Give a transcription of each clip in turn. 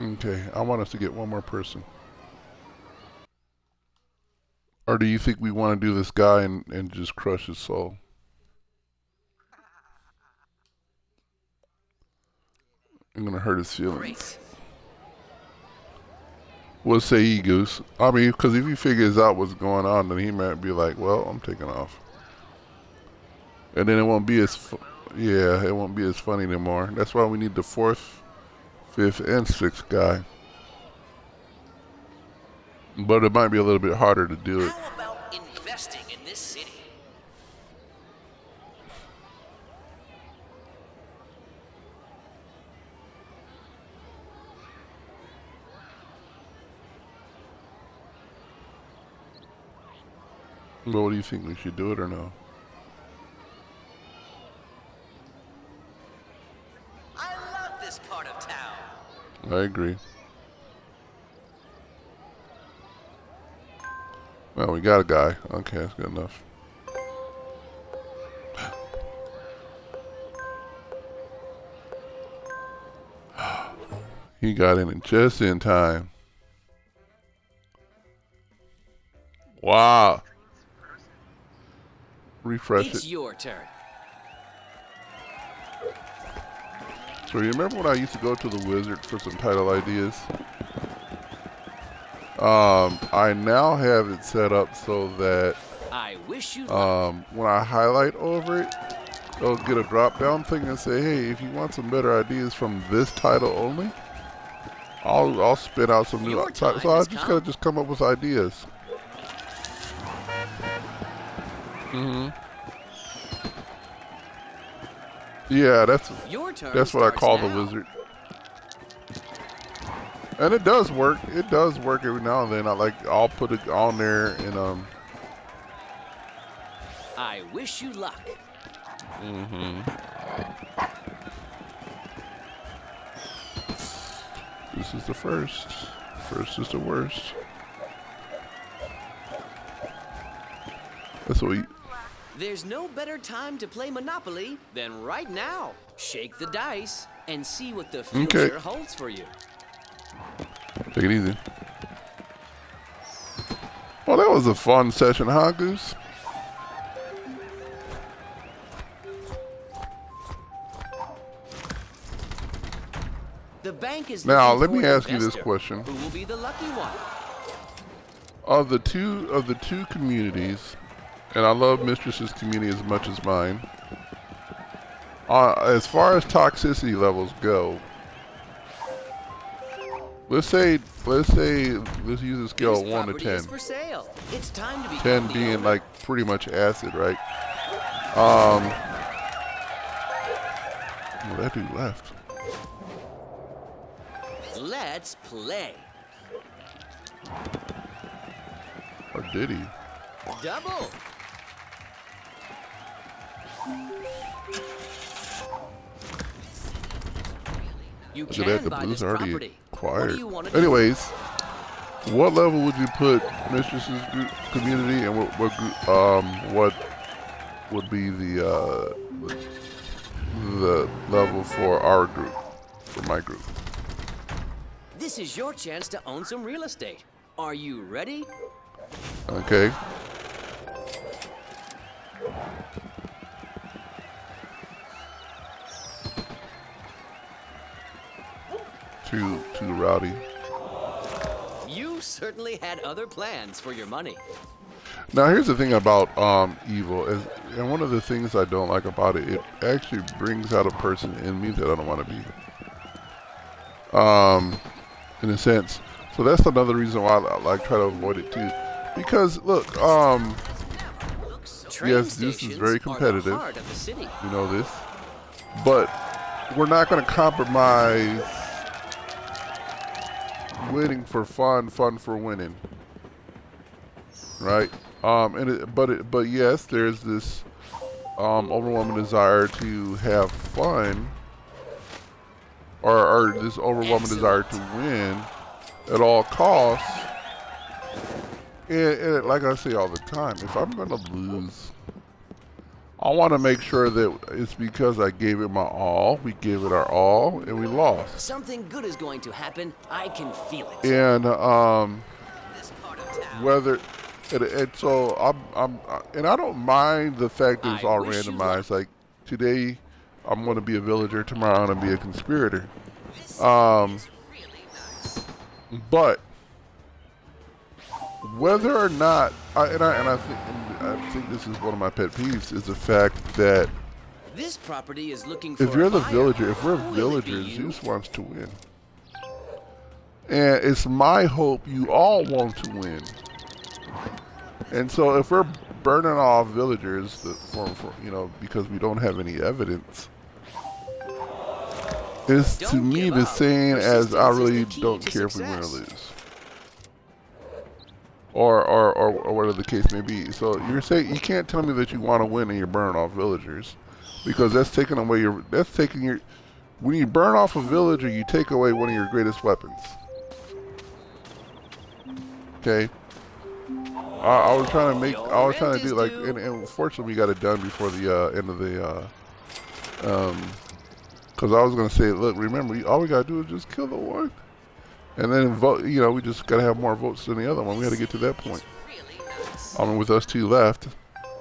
Okay, I want us to get one more person. Or do you think we want to do this guy and just crush his soul? I'm gonna hurt his feelings. Great. We'll say he goose. I mean, because if he figures out what's going on, then he might be like, "Well, I'm taking off," and then it won't be yeah, it won't be as funny anymore. That's why we need the fourth, fifth, and sixth guy. But it might be a little bit harder to do it. How about investing in this city? But what do you think? We should do it or no? I love this part of town. I agree. Well, we got a guy. Okay, that's good enough. He got in just in time. Wow. Refresh It's it. your turn. So you remember when I used to go to the wizard for some title ideas? I now have it set up so that I wish you luck. when I highlight over it, it'll get a drop down thing and say, hey, if you want some better ideas from this title only, I'll spit out some new Your titles. time So I has just come. gotta come up with ideas. Yeah, Your turn that's what I starts call now. the wizard. And it does work. It does work every now and then. I'll put it on there and I wish you luck. this is the first. First is the worst. That's what we. There's no better time to play Monopoly than right now. Shake the dice and see what the future holds for you. Take it easy. Well, that was a fun session, huh, Goose? The bank is Now, looking let for me an ask you this investor. question. Who will be the lucky one? Of the two communities, and I love Mistress's community as much as mine. As far as toxicity levels go, let's use a scale of This 1 to property 10. is for sale. It's time to be 10 being like pretty much acid, right? Well, that dude left. Let's play. Or did he? Double. You Look at that, can the buy blues this already property. What acquired. do you want to do? Anyways, what level would you put Mistress's community, and what would be the level for our group, for my group? This is your chance to own some real estate. Are you ready? Okay. Too rowdy. You certainly had other plans for your money. Now here's the thing about evil, and one of the things I don't like about it, it actually brings out a person in me that I don't want to be. In a sense, so that's another reason why I try to avoid it too, because look, Train yes, this is stations very are the competitive. heart of the city. You know this, but we're not going to compromise winning for fun for winning, right? But yes, there's this overwhelming desire to have fun, or this overwhelming desire to win at all costs. And like I say all the time, if I'm gonna lose, I want to make sure that it's because I gave it my all. We gave it our all, and we lost. Something good is going to happen. I can feel it. And This part of town. whether and so and I don't mind the fact that it's I all wish you randomized. Like today, I'm going to be a villager. Tomorrow, I'm going to be a conspirator. This Um, is really nice. but whether or not, I think this is one of my pet peeves is the fact that This property is looking for if you're a the buyer. villager, if we're Will it be villagers, you? Zeus wants to win. And it's my hope you all want to win. And so if we're burning off villagers because we don't have any evidence, it's to Don't me give the up. same as I Persistence is really the key don't to care if we win or success. lose. Or whatever the case may be. So you're saying you can't tell me that you want to win and you're burning off villagers, because that's taking away when you burn off a villager, you take away one of your greatest weapons. Okay. I was trying to do like, and fortunately we got it done before the end of the because I was gonna say, look, remember, all we gotta do is just kill the one. And then vote. We just gotta have more votes than the other one. We gotta get to that point. Really nice. I mean, with us two left.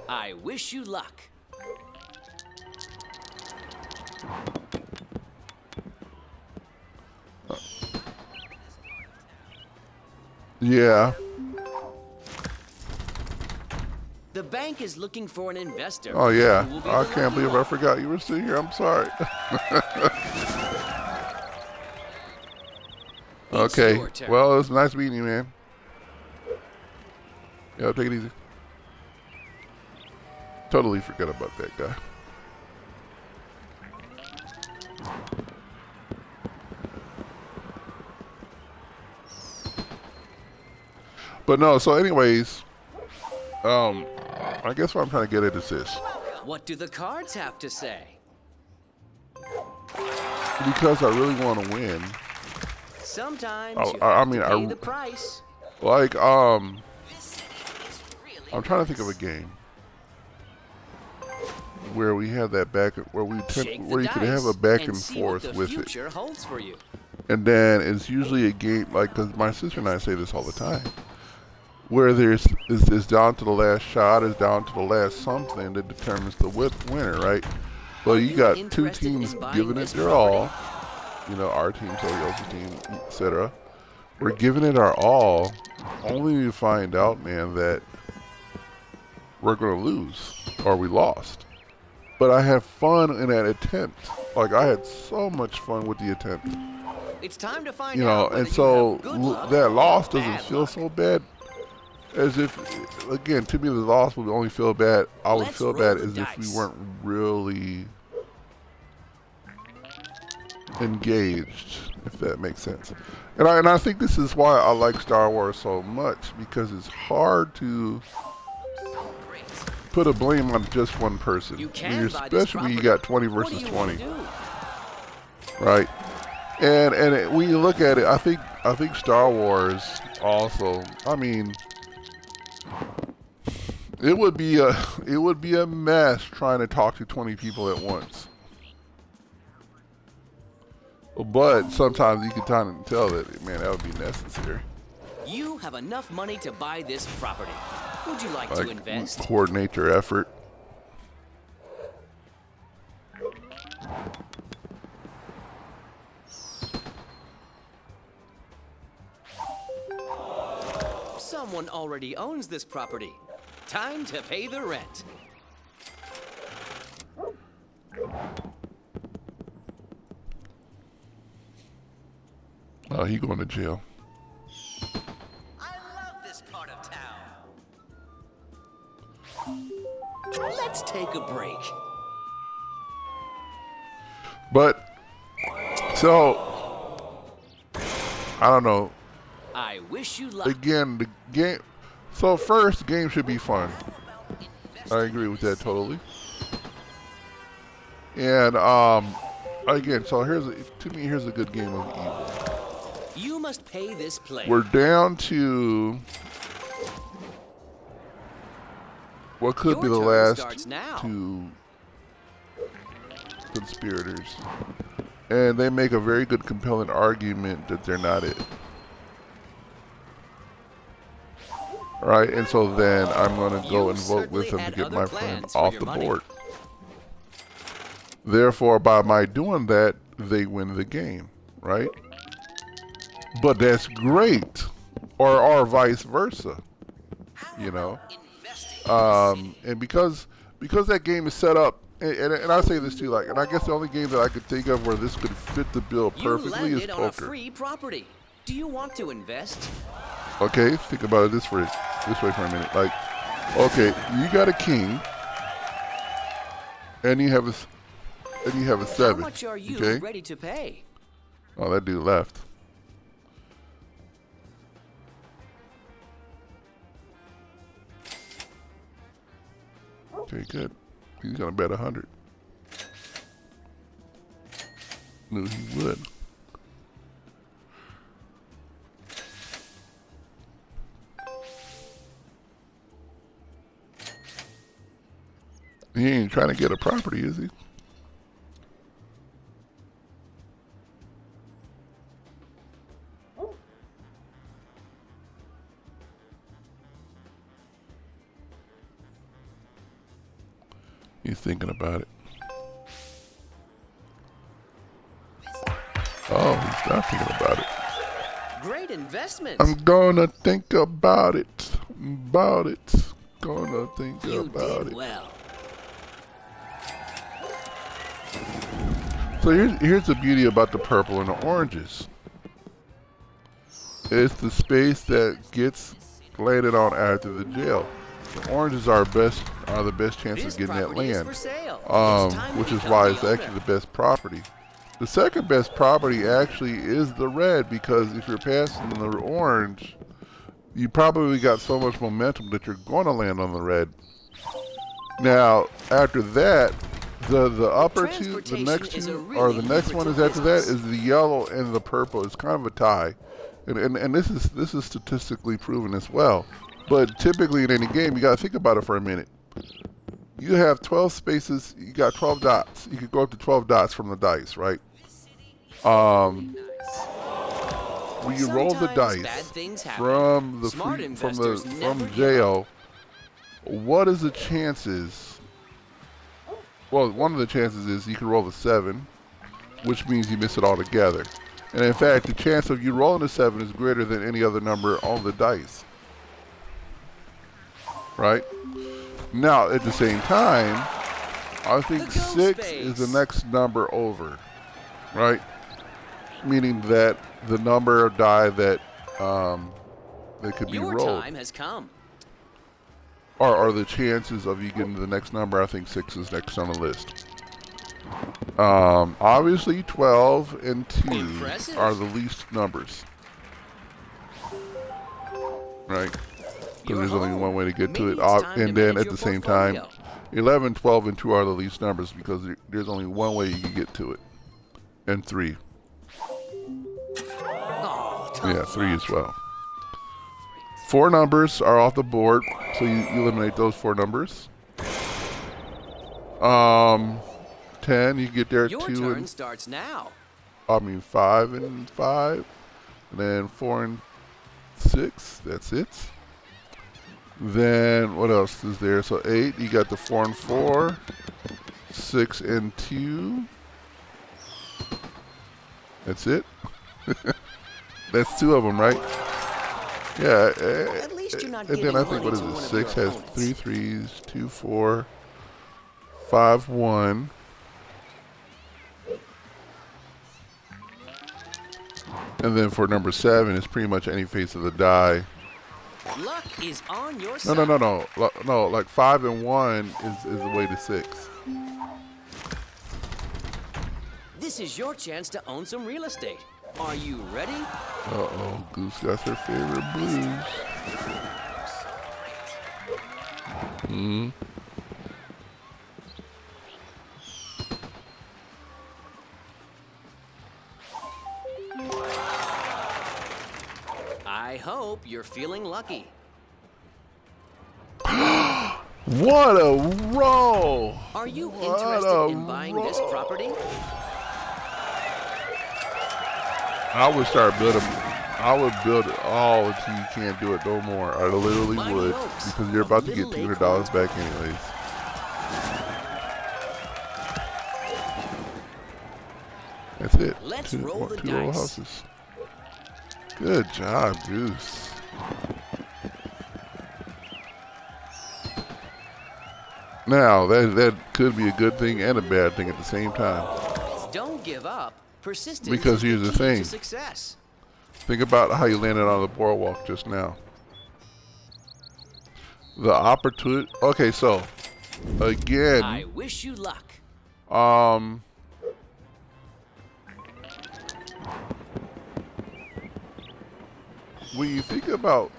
I wish you luck. Yeah. The bank is looking for an investor. Oh yeah. Who will be I the can't lucky believe one? I forgot you were still here. I'm sorry. It's Okay. your turn. Well, it's nice meeting you, man. Yeah, take it easy. Totally forgot about that guy. But no, so anyways, I guess what I'm trying to get at is this. What do the cards have to say? Because I really want to win. Sometimes I you have mean, to pay the price. Like, This city is really I'm trying to think of a game where we have that where Shake the where you can have a dice back and see what forth the with it. future holds for you. And then it's usually a game, like, because my sister and I say this all the time, where it's down to the last shot, is down to the last something that determines the winner, right? But you got two interested teams in buying giving it this their property? all. Our team, somebody else's team, etc. We're giving it our all, only to find out, man, that we're going to lose or we lost. But I had fun in that attempt. Like, I had so much fun with the attempt. It's time to find out whether And you so have good luck that or loss doesn't bad feel luck. so bad. As if, again, to me, the loss would only feel bad. I would Let's feel roll bad the as if we dice. weren't really engaged, if that makes sense. And I think this is why I like Star Wars so much, because it's hard to Great. put a blame on just one person. You can buy this Especially when you property. got 20 What versus do you 20, wanna do? right? And when you look at it, I think Star Wars also. I mean, it would be a mess trying to talk to 20 people at once. But sometimes you can kind of tell that, man, that would be necessary. You have enough money to buy this property. Would you like to Like, invest? coordinate your effort. Someone already owns this property. Time to pay the rent. Oh, he going to jail. I love this part of town. Let's take a break. But so I don't know. I wish you luck. Again, the game. So first, the game should be fun. I agree with that totally. And again, so here's a good game of evil. You must pay this player. We're down to what could be Your the turn last starts now. two conspirators. And they make a very good, compelling argument that they're not it. Right, and so then I'm going to go and vote with them to get my friend off the board. Therefore, by my doing that, they win the game, right? But that's great, or vice versa, you know. And because that game is set up, and I say this too, like, and I guess the only game that I could think of where this could fit the bill perfectly is poker. On a free property. Do you want to invest? Okay, think about it this way for a minute. Like, okay, you got a king, and you have a 7. How much are you ready to pay? Oh, that dude left. Okay, good. He's gonna bet 100. Knew he would. He ain't trying to get a property, is he? He's thinking about it. Oh, he's not thinking about it. Great investment. I'm gonna think about it. Gonna think about it. Well. So here's the beauty about the purple and the oranges. It's the space that gets landed on after the jail. The oranges are the best chance of getting that land, which is why it's actually the best property. The second best property actually is the red, because if you're passing the orange, you probably got so much momentum that you're going to land on the red. Now, after that, the upper two, the next two, or the next one is after that is the yellow and the purple. It's kind of a tie, and this is statistically proven as well. But typically in any game, you got to think about it for a minute. You have 12 spaces. You got 12 dots. You could go up to 12 dots from the dice, right? When you roll the dice from jail, what is the chances? Well, one of the chances is you can roll a 7, which means you miss it altogether. And in fact, the chance of you rolling a 7 is greater than any other number on the dice. Right? Now, at the same time, I think 6 is the next number over. Right? Meaning that the number of die that could be rolled. Your time has come. Or the chances of you getting to the next number. I think 6 is next on the list. Obviously 12 and 2 are the least numbers. Right? Because there's only one way to get to it. And then at the same time, 11, 12, and 2 are the least numbers because there's only one way you can get to it. And 3. Yeah, 3 as well. 4 numbers are off the board, so you eliminate those 4 numbers. 10, you get there at 2 turn starts now. 5 and 5, and then 4 and 6. That's it. Then what else is there? So 8, you got the 4 and 4, 6 and 2. That's it. That's 2 of them, right? Yeah. At least you're not and then I think, what is it? 6 has 3 3s, 2 4, 5 1. And then for number 7, it's pretty much any face of the die. Luck is on your side. No. Like 5 and 1 is the way to 6. This is your chance to own some real estate. Are you ready? Uh-oh, Goose got her favorite blues. I hope you're feeling lucky. What a roll! Are you What interested a in buying this roll. property? I would start building. I would build it all until you can't do it no more. I literally Mighty would, Oaks because you're from about to get Little $200 Acorns. back anyways. That's it. Let's roll the Two little dice. houses. Good job, Goose. Now that could be a good thing and a bad thing at the same time. Don't give up. Persistence Because is here's the the key thing. to success. Think about how you landed on the boardwalk just now. The opportunity. Okay, so I again, wish you luck. when you think about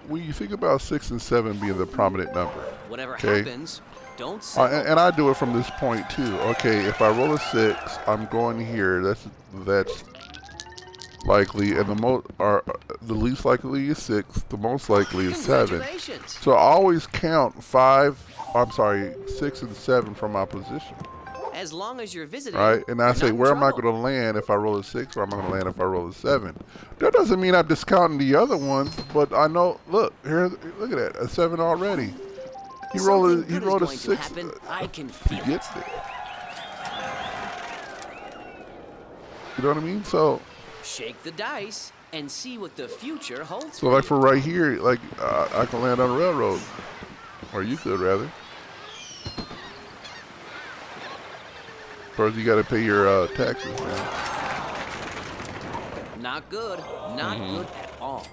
when you think about 6 and 7 being the prominent number, Whatever okay? happens, don't settle. And I do it from this point too. Okay, if I roll a 6, I'm going here. That's likely, and the least likely is 6. The most likely is 7. Congratulations. So I always count 6 and 7 from my position, As long as you're visiting, right? And I you're say, not in where am I trouble. going to land if I roll a 6, or am I going to land if I roll a 7? That doesn't mean I'm discounting the other ones, but I know. Look here, look at that, a 7 already. He rolled Something a good is going to 6. happen. I can He feel it. gets it. You know what I mean? So Shake the dice and see what the future holds So like for right here, like I can land on a railroad, or you could rather. Of course, you got to pay your taxes, man. Not good. Not good at all.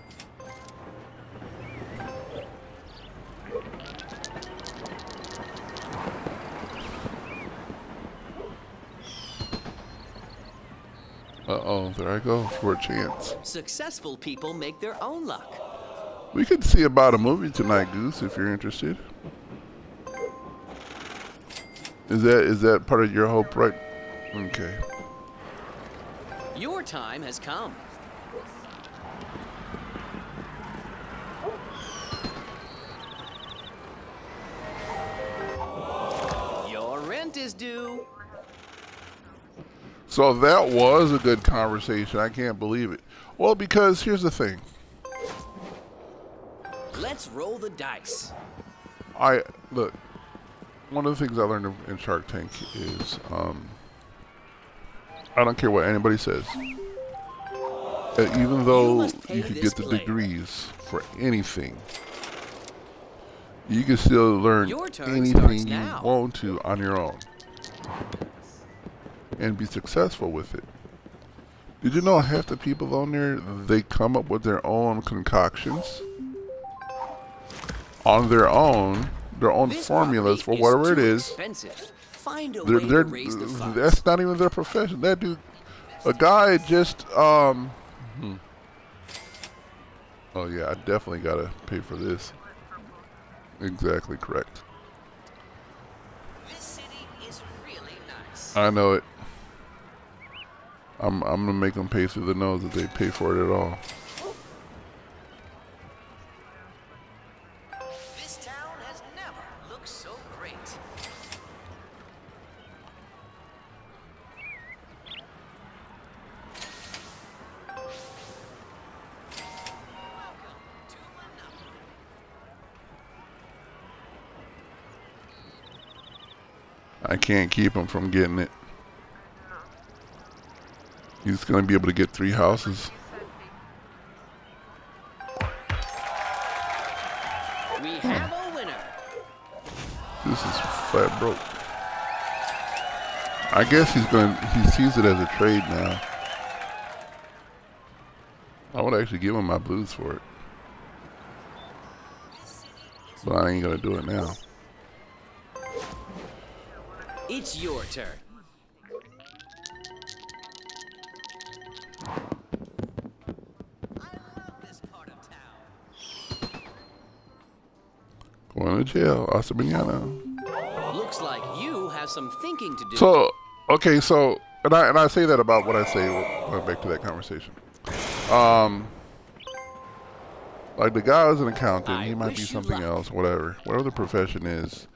Uh-oh, there I go for a chance. Successful people make their own luck. We could see about a movie tonight, Goose, if you're interested. Is that part of your hope, right? Okay. Your time has come. Your rent is due. So that was a good conversation. I can't believe it. Well, because here's the thing. Let's roll the dice. Look. One of the things I learned in Shark Tank is I don't care what anybody says. Even though must pay you could this get the player. degrees for anything, you can still learn Your turn anything starts you now. want to on your own and be successful with it. Did you know half the people on there, they come up with their own concoctions on their own This formulas for property whatever it too is. expensive. Find a They're, way they're, to raise the funds. that's not even their profession. That dude, a guy just, oh yeah, I definitely gotta pay for this. Exactly correct. This city is really nice. I know it. I'm gonna make them pay through the nose if they pay for it at all. This town has never looked so great. Welcome to Monopoly. I can't keep him from getting it. He's gonna be able to get 3 houses. We have a winner. This is flat broke. I guess he sees it as a trade now. I would actually give him my blues for it. But I ain't gonna do it now. It's your turn. I love this part of town. Going to jail. Hasta mañana. Looks like you have some thinking to do. So, okay, so, and I say that about what I say, going back to that conversation. Like the guy is an accountant, he I might be wish you something luck. else, whatever the profession is.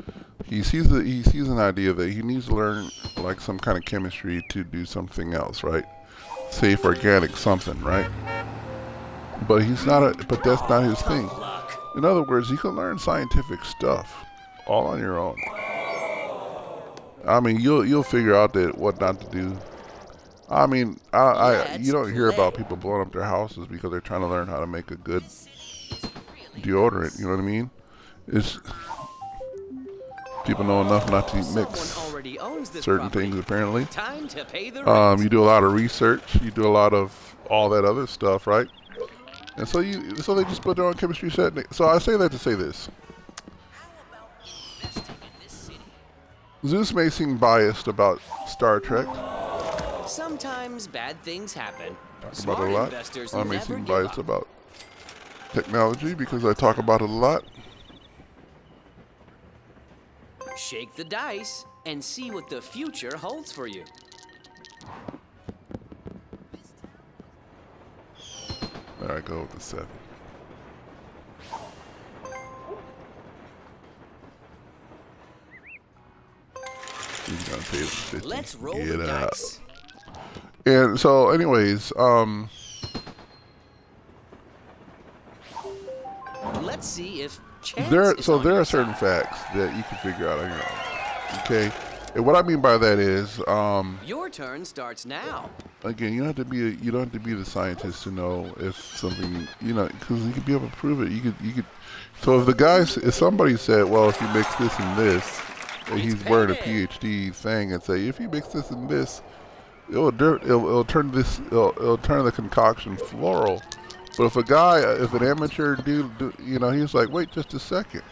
He sees an idea that he needs to learn like some kind of chemistry to do something else, right? Safe, organic, something, right? But but that's not his thing. Tough luck. In other words, you can learn scientific stuff all on your own. I mean, you'll figure out that what not to do. I mean, you Let's don't hear about play. people blowing up their houses because they're trying to learn how to make a good deodorant. You know what I mean? It's people know enough not to Someone mix already owns this certain property. things. Apparently, Time to pay the rent. you do a lot of research. You do a lot of all that other stuff, right? And so they just put their own chemistry set. So I say that to say this. Zeus may seem biased about Star Trek. Sometimes bad things happen. Talk about Smart it a lot. investors I may never seem give biased up. about technology because I talk about it a lot. Shake the dice and see what the future holds for you. There I go with the 7. He's gonna pay the 50. Let's roll Get the out. dice. And so, anyways, Let's see if chance there is on are your certain side. facts that you can figure out on your own. Okay, and what I mean by that is, Your turn starts now. again, you don't have to be the scientist to know if something, because you could be able to prove it. You could. So if somebody said, well, if you mix this and this, and he's wearing a PhD thing, and say, if you mix this and this, it'll turn the concoction floral. But if an amateur dude, he's like, wait just a second.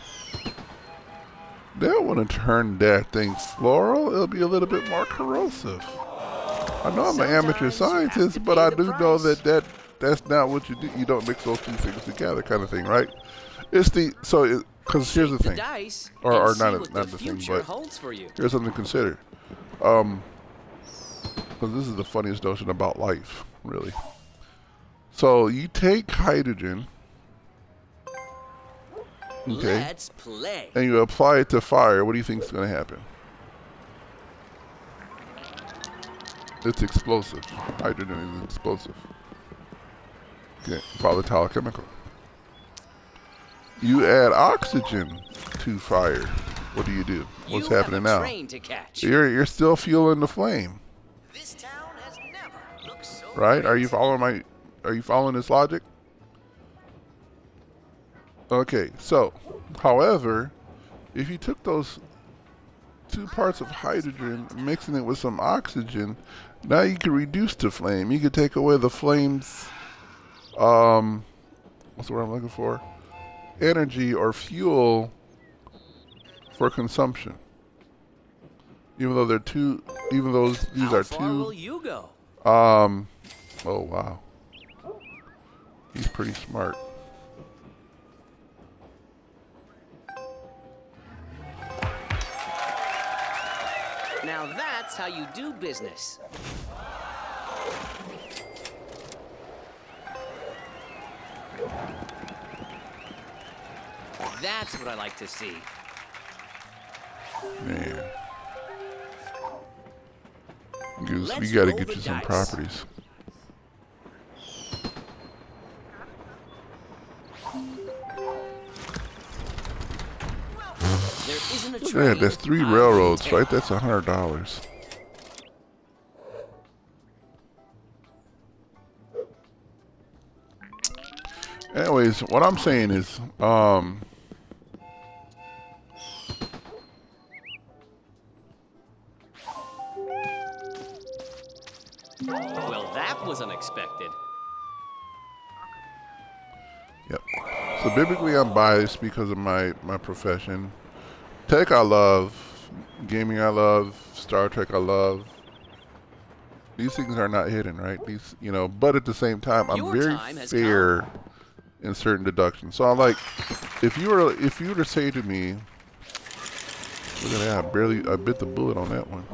They don't want to turn that thing floral. It'll be a little bit more corrosive. I know I'm an amateur Sometimes you have to scientist, but pay I the do know price. that's not what you do. You don't mix those two things together, kind of thing, right? Because here's the Shake the thing, dice or and see not what not the the thing, future but holds for you. here's something to consider. Because this is the funniest notion about life, really. So you take hydrogen, okay, Let's play. and you apply it to fire. What do you think is going to happen? It's explosive. Hydrogen is explosive. Okay, volatile chemical. You add oxygen to fire. What do you do? What's You happening have a now? train to catch. You're still fueling the flame, This town has never looked so right? great. Are you following this logic? Okay, so, however, if you took those 2 parts of hydrogen, mixing it with some oxygen, now you can reduce the flame. You could take away the flame's, what's the word I'm looking for? Energy or fuel for consumption. Even though these How are far will 2, you go? oh wow. He's pretty smart. Now that's how you do business. That's what I like to see. Man. Goose, we Let's gotta roll get the you some dice. properties. There isn't a Look at train. that, that's 3 I railroads, wouldn't right? take. That's $100. Anyways, what I'm saying is, Well, that was unexpected. yep. So biblically, I'm biased because of my profession. Tech, I love. Gaming, I love. Star Trek, I love. These things are not hidden, right? But at the same time, I'm Your very time has fair in certain deductions. So I'm like, if you were to say to me, look at that, I bit the bullet on that one,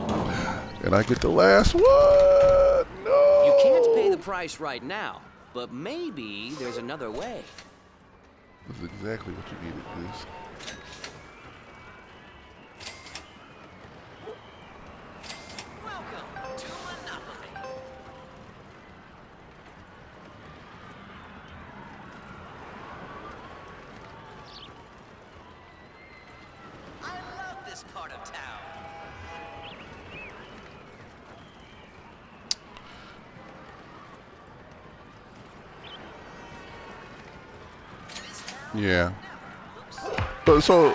and I get the last one. No. You can't pay the price right now, but maybe there's another way. This is exactly what you needed, Goose. Welcome to Monopoly. I love this part of town. Yeah. But so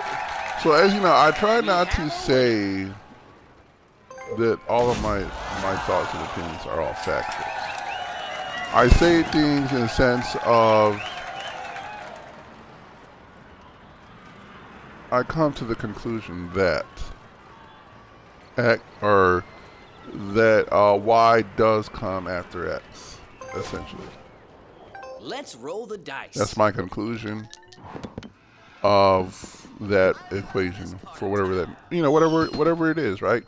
as you know, I try not to say that all of my thoughts and opinions are all factual. I say things in the sense of I come to the conclusion that Y does come after X, essentially. Let's roll the dice. That's my conclusion of that equation for whatever that, whatever it is, right?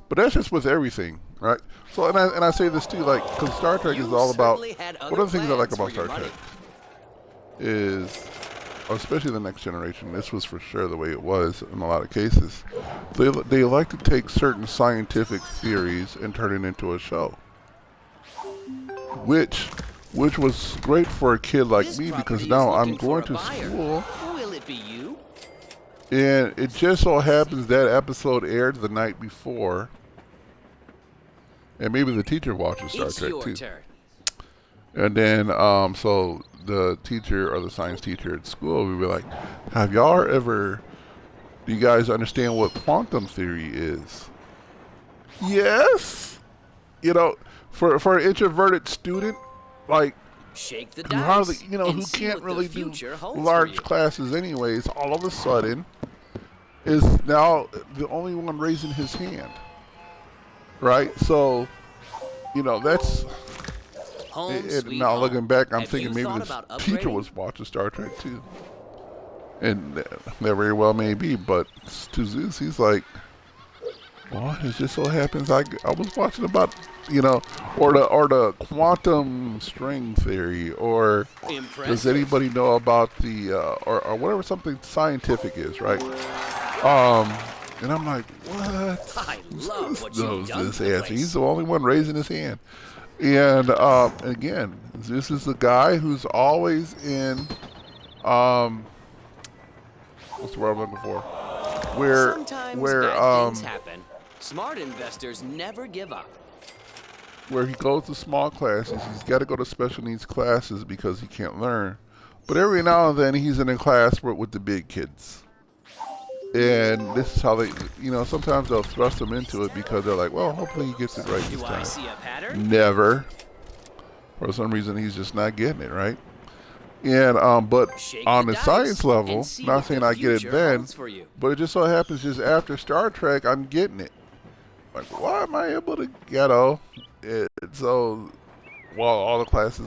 But that's just with everything, right? So and I say this too, like, because Star Trek is all about, one of the things I like about Star Trek is, especially the Next Generation, this was for sure the way it was in a lot of cases, they like to take certain scientific theories and turn it into a show, which was great for a kid like me, because now I'm going to school. Will it be you? And it just so happens that episode aired the night before, and maybe the teacher watches Star Trek too. Turn. And then, so the teacher or the science teacher at school, we were like, "Do you guys understand what quantum theory is?" Yes. For an introverted student, like, Shake the who dice hardly, and who see can't what really the do future holds large for you. classes anyways, all of a sudden is now the only one raising his hand, right? So, that's, Home and sweet now home. looking back, I'm Have thinking you maybe thought this about teacher upgrading? was watching Star Trek too. And that very well may be, but to Zeus, he's like, well, it just so happens I was watching about, or the quantum string theory, or Impressive. does anybody know about the, or whatever something scientific is, right? And I'm like, what? I love what Knows you've done this to the answer. place. He's the only one raising his hand. And again, this is the guy who's always in, what's the word I'm looking for? Sometimes Where bad things happen. Smart investors never give up. where he goes to small classes. He's got to go to special needs classes because he can't learn. But every now and then he's in a class with the big kids. And this is how they, sometimes they'll thrust him into it because they're like, well, hopefully he gets it right this Do I time. see a pattern? Never. For some reason, he's just not getting it, right? And, but Shake on the the dice science and level, see not what saying the I get it future then, holds for you. but it just so happens just after Star Trek, I'm getting it. Like, why am I able to, so while all the classes